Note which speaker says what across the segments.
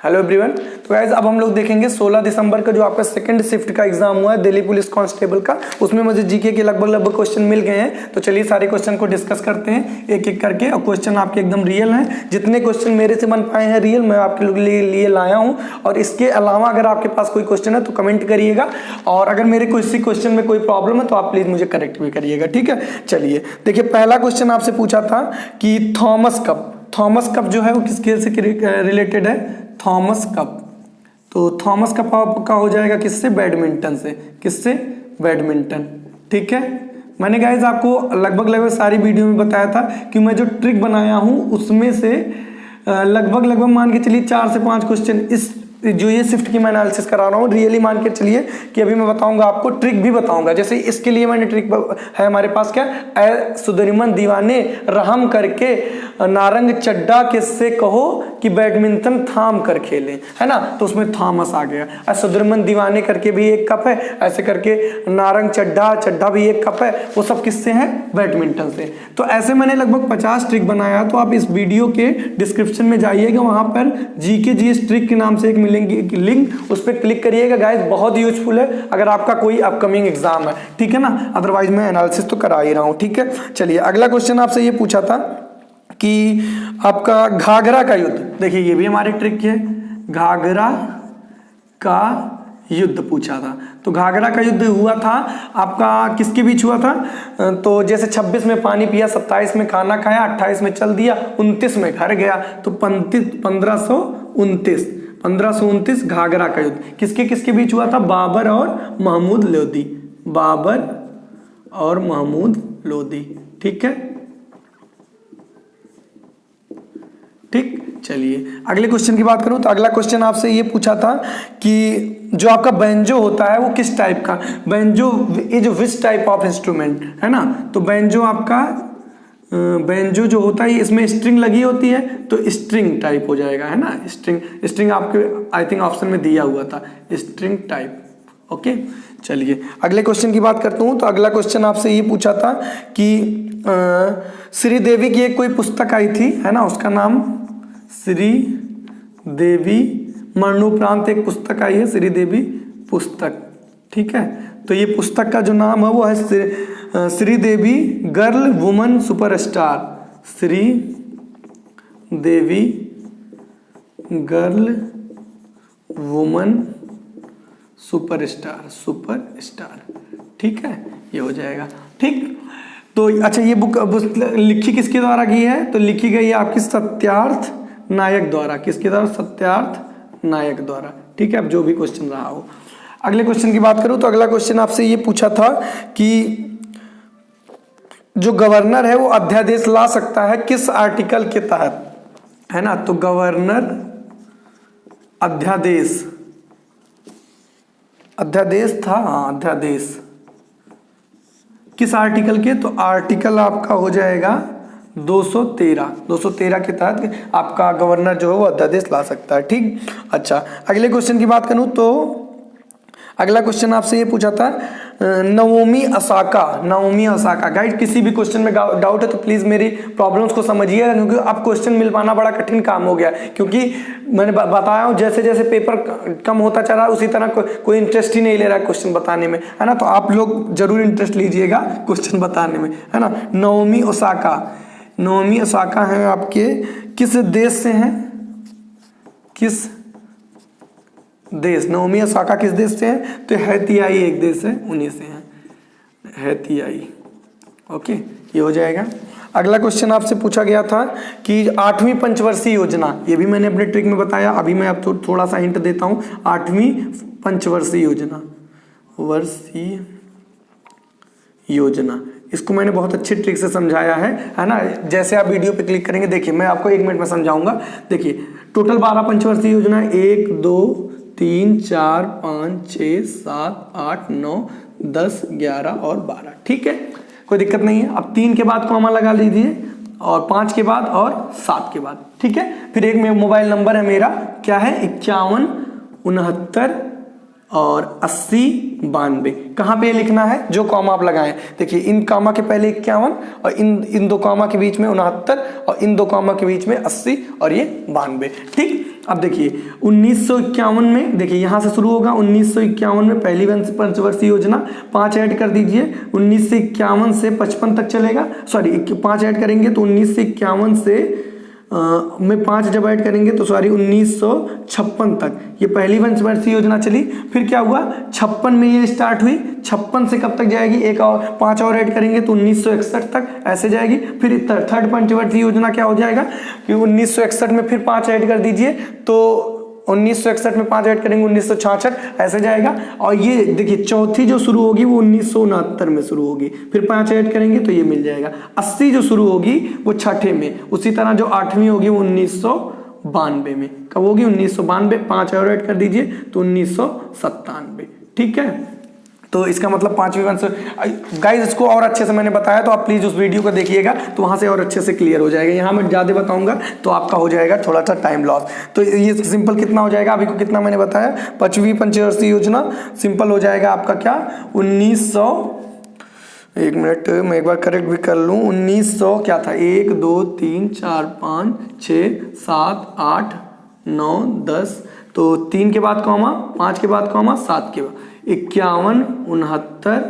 Speaker 1: Hello everyone. तो guys अब हम लोग देखेंगे 16 दिसंबर का जो आपका सेकंड शिफ्ट का एग्जाम हुआ है दिल्ली पुलिस कांस्टेबल का, उसमें मुझे जीके के लगभग क्वेश्चन मिल गए हैं। तो चलिए सारे क्वेश्चन को डिस्कस करते हैं एक एक करके, और क्वेश्चन आपके एकदम रियल हैं। जितने क्वेश्चन मेरे से बन पाए हैं रियल, मैं आपके लोग लिए लाया हूँ। और इसके अलावा अगर आपके पास कोई क्वेश्चन है तो कमेंट करिएगा, और अगर मेरे किसी क्वेश्चन में कोई प्रॉब्लम है तो आप प्लीज मुझे करेक्ट भी करिएगा, ठीक है। चलिए देखिए, पहला क्वेश्चन आपसे पूछा था कि थॉमस कप जो है वो किस खेल से रिलेटेड है? Thomas cup. तो थॉमस कप आपका हो जाएगा किससे? बैडमिंटन से। किससे? बैडमिंटन, ठीक है। मैंने गाइस आपको लगभग सारी वीडियो में बताया था कि मैं जो ट्रिक बनाया हूं उसमें से लगभग मान के चलिए 4 से 5 क्वेश्चन इस जो ये शिफ्ट की मैं एनालिसिस करा रहा हूँ रियली मान के चलिए कि अभी मैं बताऊंगा आपको, ट्रिक भी बताऊंगा। जैसे इसके लिए मैंने ट्रिक है हमारे पास, क्या ऐ सुदरिमन दीवाने रहम करके नारंग चड्डा किससे कहो कि बैडमिंटन थाम कर खेले, है ना। तो उसमें थॉमस आ गया। ऐ सुदरिमन दीवाने करके भी एक कप है, ऐसे करके नारंग चड्डा भी एक कप है, वो सब किससे है? बैडमिंटन से। तो ऐसे मैंने लगभग 50 ट्रिक बनाया। तो आप इस वीडियो के डिस्क्रिप्शन में जाइएगा, वहां पर जीके जीएस ट्रिक के नाम से एक लिंक, उस पर क्लिक करिएगा गाइस। बहुत यूजफुल है अगर आपका कोई अपकमिंग एग्जाम है, ठीक है ना। अदरवाइज मैं एनालिसिस तो करा ही रहा हूं, ठीक है। चलिए अगला क्वेश्चन आपसे ये पूछा था कि आपका घाघरा का युद्ध, देखिए ये भी हमारे ट्रिक है। घाघरा का युद्ध पूछा था। तो घाघरा का युद्ध हुआ था आपका किसके बीच हुआ था? तो जैसे 26 में पानी पिया, 27 में खाना खाया, 28 में चल दिया, 29 में घर गया। तो 1529 घाघरा का युद्ध किसके किसके बीच हुआ था? बाबर और महमूद लोदी। बाबर और महमूद लोदी, ठीक है। ठीक, चलिए अगले क्वेश्चन की बात करूं तो अगला क्वेश्चन आपसे ये पूछा था कि जो आपका बैंजो होता है वो किस टाइप का? Banjo is which type of instrument, है ना। तो बैंजो आपका बैंजो जो होता है इसमें स्ट्रिंग लगी होती है, तो स्ट्रिंग टाइप हो जाएगा, है ना। स्ट्रिंग आपके आई थिंक ऑप्शन में दिया हुआ था, स्ट्रिंग टाइप, ओके। चलिए अगले क्वेश्चन की बात करता हूँ। तो अगला क्वेश्चन आपसे ये पूछा था कि श्रीदेवी की एक कोई पुस्तक आई थी, है ना, उसका नाम श्रीदेवी मरणोपरांत एक पुस्तक आई है, श्रीदेवी पुस्तक, ठीक है। तो ये पुस्तक का जो नाम है वो है Sridevi girl woman superstar. Sridevi girl woman superstar, ठीक है, ये हो जाएगा, ठीक। तो अच्छा, ये बुक लिखी किसके द्वारा की है? तो लिखी गई है आपकी सत्यार्थ नायक द्वारा। किसके द्वारा? सत्यार्थ नायक द्वारा, ठीक है। अब जो भी क्वेश्चन रहा हो। अगले क्वेश्चन की बात करूं तो अगला क्वेश्चन आपसे ये पूछा था कि जो गवर्नर है वो अध्यादेश ला सकता है किस आर्टिकल के तहत, है ना। तो गवर्नर अध्यादेश था, हाँ अध्यादेश किस आर्टिकल के? तो आर्टिकल आपका हो जाएगा 213 के तहत आपका गवर्नर जो है वो अध्यादेश ला सकता है, ठीक। अच्छा अगले क्वेश्चन की बात करूं तो अगला क्वेश्चन आपसे ये पूछा था नाओमी ओसाका। गाइड किसी भी क्वेश्चन में डाउट है तो प्लीज मेरी प्रॉब्लम्स को समझिएगा, क्योंकि अब क्वेश्चन मिल पाना बड़ा कठिन काम हो गया। क्योंकि मैंने बताया हूँ जैसे जैसे पेपर कम होता चला उसी तरह कोई इंटरेस्ट ही नहीं ले रहा है क्वेश्चन बताने में, है ना। तो आप लोग जरूर इंटरेस्ट लीजिएगा क्वेश्चन बताने में, है ना। नाओमी ओसाका है आपके किस देश से हैं? किस देश? नाओमी ओसाका किस देश से है? तो हैतियाई एक देश है, उन्हीं से हैं, हैतियाई, ओके, ये हो जाएगा। अगला क्वेश्चन आपसे पूछा गया था कि 8वीं पंचवर्षीय योजना, ये भी मैंने अपने ट्रिक में बताया, अभी मैं आपको थोड़ा सा हिंट देता हूँ। 8वीं पंचवर्षीय योजना, इसको मैंने बहुत अच्छी ट्रिक से समझाया है ना। जैसे आप वीडियो पे क्लिक करेंगे, देखिए मैं आपको 1 मिनट में समझाऊंगा। देखिए टोटल 12 पंचवर्षीय योजना, 1 2 3 4 5 6 7 8 9 10 11 और 12, ठीक है, कोई दिक्कत नहीं है। अब 3 के बाद कॉमा लगा लीजिए, और 5 के बाद और 7 के बाद, ठीक है। फिर एक मोबाइल नंबर है मेरा, क्या है? 51 69 और 80 92। कहाँ पे लिखना है? जो कॉमा आप लगाएं, देखिए इन कॉमा के पहले 51 और इन 2 कॉमा के बीच में 69 और इन 2 कॉमा के बीच में 80 और ये 92, ठीक। अब देखिए 1951 में, देखिए यहाँ से शुरू होगा 1951 में पहली पंचवर्षीय योजना, 5 ऐड कर दीजिए, 1951 से 55 तक चलेगा, सॉरी 5 ऐड करेंगे तो 1951 से में 5 जब ऐड करेंगे तो सॉरी 1956 तक ये पहली पंचवर्षीय योजना चली। फिर क्या हुआ, 56 में ये स्टार्ट हुई, 56 से कब तक जाएगी, एक और 5 और ऐड करेंगे तो 1961 तक ऐसे जाएगी। फिर थर्ड पंचवर्षीय योजना क्या हो जाएगा कि 1961 में फिर 5 ऐड कर दीजिए तो 1961 में 5 ऐड करेंगे 1966 ऐसे जाएगा। और ये देखिए चौथी जो शुरू होगी वो 1969 में शुरू होगी, फिर 5 ऐड करेंगे तो ये मिल जाएगा। 80 जो शुरू होगी वो छठे में, उसी तरह जो 8वीं होगी वो 1992 में, कब होगी 1992, 5 और ऐड कर दीजिए तो 1997। ठीक है, तो इसका मतलब 5वीं वंश। गाइस इसको और अच्छे से मैंने बताया तो आप प्लीज उस वीडियो को देखिएगा तो वहां से और अच्छे से क्लियर हो जाएगा। यहाँ मैं ज्यादा बताऊंगा तो आपका हो जाएगा थोड़ा सा टाइम लॉस। तो ये सिंपल कितना हो जाएगा, अभी को कितना मैंने बताया, 5वीं पंचवर्षीय योजना सिंपल हो जाएगा आपका क्या 1900, एक मिनट मैं एक बार करेक्ट भी कर लूँ, 1900 क्या था, 1 2 3 4 5 6 7 8 9 10, तो 3 के बाद कॉमा, 5 के बाद कॉमा, 7 के बाद 51 69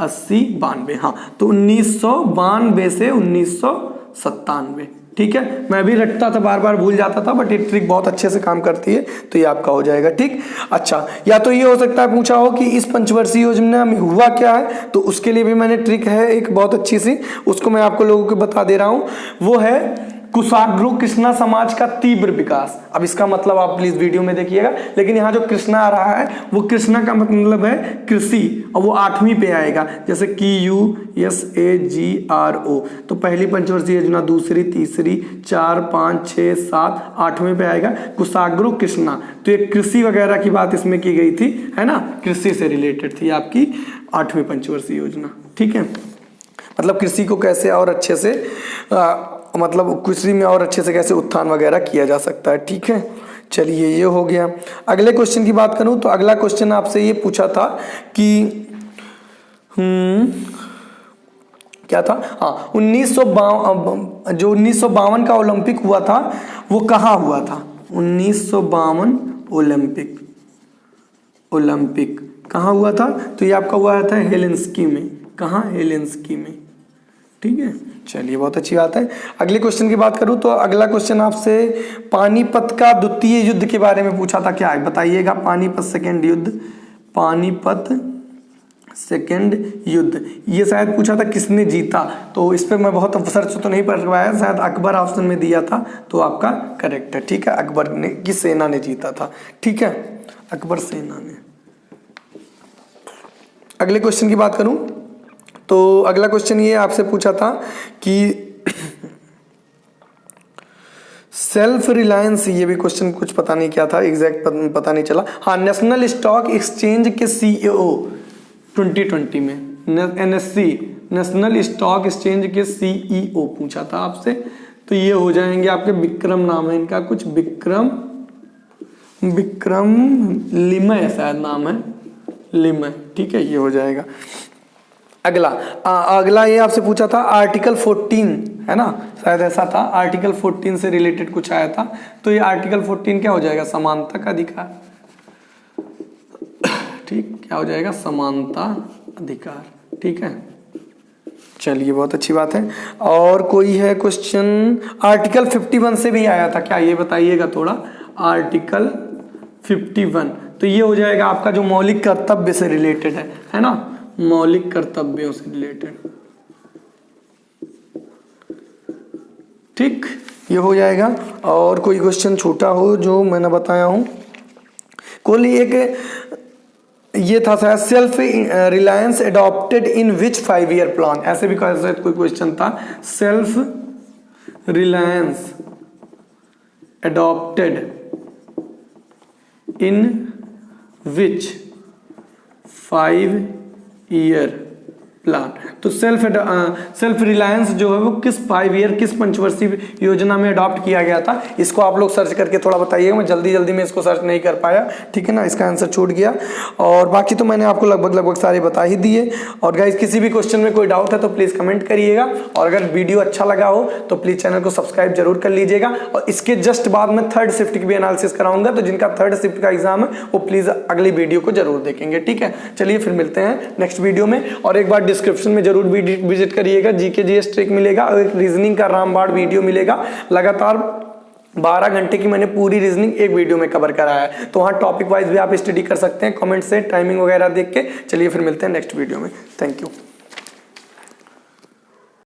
Speaker 1: 80 92, हाँ तो 1992 से 1997। ठीक है, मैं भी रटता था, बार बार भूल जाता था, बट ये ट्रिक बहुत अच्छे से काम करती है तो ये आपका हो जाएगा। ठीक, अच्छा या तो ये हो सकता है पूछा हो कि इस पंचवर्षीय योजना में हुआ क्या है, तो उसके लिए भी मैंने ट्रिक है एक बहुत अच्छी सी, उसको मैं आपको लोगों को बता दे रहा हूं। वो है कुशाग्र कृष्णा समाज का तीव्र विकास। अब इसका मतलब आप प्लीज वीडियो में देखिएगा, लेकिन यहाँ जो कृष्णा आ रहा है वो कृष्णा का मतलब है कृषि, और वो 8वीं पे आएगा, जैसे QUSAGRO। तो पहली पंचवर्षीय योजना, दूसरी, तीसरी, 4 5 6 7 8वें पे आएगा कुशाग्र कृष्णा। तो ये कृषि वगैरह की बात इसमें की गई थी, है ना, कृषि से रिलेटेड थी आपकी 8वीं पंचवर्षीय योजना। ठीक है, मतलब कृषि को कैसे और अच्छे से मतलब कृषि में और अच्छे से कैसे उत्थान वगैरह किया जा सकता है। ठीक है, चलिए ये हो गया। अगले क्वेश्चन की बात करूं तो अगला क्वेश्चन आपसे ये पूछा था कि क्या था, हाँ 1952 का ओलंपिक हुआ था वो कहाँ हुआ था, 1952 ओलंपिक कहाँ हुआ था, तो ये आपका हुआ था हेलेंस्की में। कहाँ, हेलेंस्की में। ठीक है, चलिए बहुत अच्छी बात है। अगले क्वेश्चन की बात करूं तो अगला क्वेश्चन आपसे पानीपत का द्वितीय युद्ध के बारे में पूछा था, क्या है बताइएगा। पानीपत सेकेंड युद्ध, पानीपत सेकेंड युद्ध ये शायद पूछा था किसने जीता, तो इस पर मैं बहुत सर्च तो नहीं पढ़ पाया, शायद अकबर ऑप्शन में दिया था तो आपका करेक्ट है। ठीक है, अकबर ने की सेना ने जीता था। ठीक है, अकबर सेना ने। अगले क्वेश्चन की बात करूं तो अगला क्वेश्चन ये आपसे पूछा था कि सेल्फ रिलायंस, ये भी क्वेश्चन कुछ पता नहीं क्या था एग्जैक्ट, पता नहीं चला। हाँ, नेशनल स्टॉक एक्सचेंज के CEO 2020 में, NSE नेशनल स्टॉक एक्सचेंज के CEO पूछा था आपसे, तो ये हो जाएंगे आपके विक्रम नाम है इनका, कुछ विक्रम लिमय शायद नाम है, लिमय। ठीक है, ये हो जाएगा। अगला ये आपसे पूछा था आर्टिकल 14, है ना, शायद ऐसा था, आर्टिकल 14 से रिलेटेड कुछ आया था, तो ये आर्टिकल 14 क्या हो जाएगा, समानता का अधिकार। ठीक, क्या हो जाएगा, समानता अधिकार। ठीक है, चलिए बहुत अच्छी बात है। और कोई है क्वेश्चन, आर्टिकल 51 से भी आया था क्या, ये बताइएगा थोड़ा। आर्टिकल 51 तो ये हो जाएगा आपका जो मौलिक कर्तव्य से रिलेटेड है ना, मौलिक कर्तव्यों से रिलेटेड। ठीक, ये हो जाएगा। और कोई क्वेश्चन छोटा हो जो मैंने बताया हूं, कोई एक ये था शायद, सेल्फ रिलायंस एडॉप्टेड इन विच 5 ईयर प्लान, ऐसे भी कोई क्वेश्चन था, सेल्फ रिलायंस एडॉप्टेड इन विच 5 ईयर प्लान। तो सेल्फ रिलायंस जो है वो किस 5 ईयर किस पंचवर्षीय योजना में अडॉप्ट किया गया था, इसको आप लोग सर्च करके थोड़ा बताइएगा। मैं जल्दी में इसको सर्च नहीं कर पाया, ठीक है ना, इसका आंसर छूट गया। और बाकी तो मैंने आपको लगभग सारे बता ही दिए। और गाइज किसी भी क्वेश्चन में कोई डाउट है तो प्लीज कमेंट करिएगा, और अगर वीडियो अच्छा लगा हो तो प्लीज चैनल को सब्सक्राइब जरूर कर लीजिएगा। और इसके जस्ट बाद में थर्ड शिफ्ट की भी एनालिसिस कराऊंगा, तो जिनका थर्ड शिफ्ट का एग्जाम है वो प्लीज अगली वीडियो को जरूर देखेंगे, ठीक है। चलिए फिर मिलते हैं नेक्स्ट वीडियो में। और एक बार डिस्क्रिप्शन में जरूर विजिट करिएगा, जीके जीएस ट्रिक मिलेगा और एक रीजनिंग का रामबाण वीडियो मिलेगा। लगातार 12 घंटे की मैंने पूरी रीजनिंग एक वीडियो में कवर कराया है, तो वहाँ टॉपिक वाइज भी आप स्टडी कर सकते हैं कमेंट से, टाइमिंग वगैरह देख के। चलिए फिर मिलते हैं नेक्स्ट वीडियो में। Thank you.